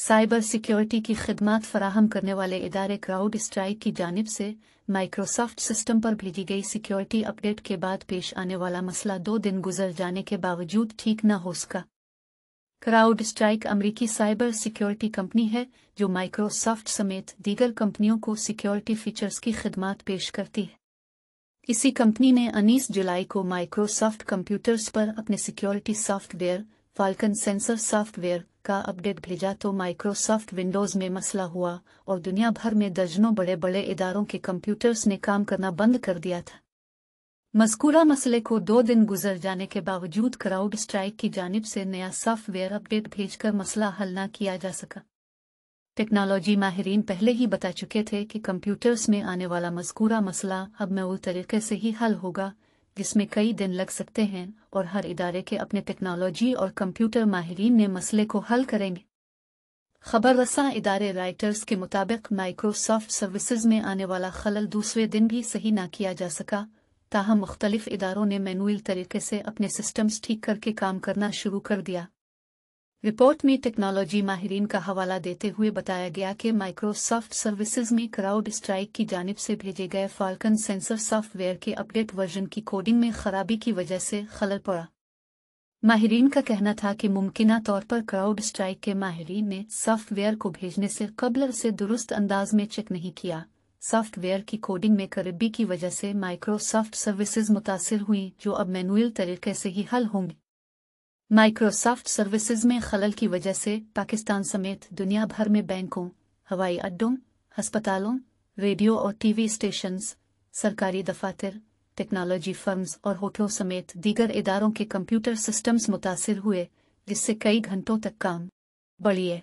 Cyber security की खिदमात फराहम करने वाले इदारे क्राउड स्ट्राइक की जानिब से माइक्रोसॉफ्ट सिस्टम पर भेजी गई सिक्योरिटी अपडेट के बाद पेश आने वाला मसला 2 दिन गुजर जाने के बावजूद ठीक न हो सका। क्राउड स्ट्राइक अमरीकी साइबर सिक्योरिटी कंपनी है जो माइक्रोसॉफ्ट समेत दीगर कंपनियों को सिक्योरिटी फीचर्स की खिदमात पेश करती है। इसी कंपनी ने 19 जुलाई को माइक्रोसॉफ्ट कंप्यूटर्स पर अपने security software falcon sensor software का अपडेट भेजा तो माइक्रोसॉफ्ट विंडोज़ में मसला हुआ और दुनिया भर में दर्जनों बड़े बड़े इदारों के कंप्यूटर्स ने काम करना बंद कर दिया था। मज़कूरा मसले को 2 दिन गुजर जाने के बावजूद क्राउड स्ट्राइक की जानिब से नया सॉफ्टवेयर अपडेट भेजकर मसला हल न किया जा सका। टेक्नोलॉजी माहिरीन पहले ही बता चुके थे कि कंप्यूटर्स में आने वाला मज़कूरा मसला अब मऊल तरीके से ही हल होगा, जिसमें कई दिन लग सकते हैं और हर इदारे के अपने टेक्नोलॉजी और कंप्यूटर माहिरीन ने मसले को हल करेंगे। खबर रसा इदारे राइटर्स के मुताबिक माइक्रोसॉफ्ट सर्विसेज में आने वाला खलल दूसरे दिन भी सही ना किया जा सका, ताहम मुख्तलिफ इदारों ने मैनुअल तरीके से अपने सिस्टम्स ठीक करके काम करना शुरू कर दिया। रिपोर्ट में टेक्नोलॉजी माहिरीन का हवाला देते हुए बताया गया कि माइक्रोसॉफ्ट सर्विसेज में क्राउड स्ट्राइक की जानिब से भेजे गए फाल्कन सेंसर सॉफ्टवेयर के अपडेट वर्जन की कोडिंग में खराबी की वजह से खलल पड़ा। माहिरीन का कहना था कि मुमकिना तौर पर क्राउड स्ट्राइक के माहिरीन ने सॉफ्टवेयर को भेजने से कबल से दुरुस्त अंदाज में चेक नहीं किया। सॉफ्टवेयर की कोडिंग में खराबी की वजह से माइक्रोसॉफ्ट सर्विसेज मुतासिर हुई, जो अब मैनुअल तरीके से ही हल होंगी। माइक्रोसॉफ्ट सर्विसेज में खलल की वजह से पाकिस्तान समेत दुनिया भर में बैंकों, हवाई अड्डों, अस्पतालों, रेडियो और टीवी स्टेशंस, सरकारी दफातर, टेक्नोलॉजी फर्म्स और होटलों समेत दीगर इदारों के कंप्यूटर सिस्टम्स मुतासिर हुए, जिससे कई घंटों तक काम बढ़िए।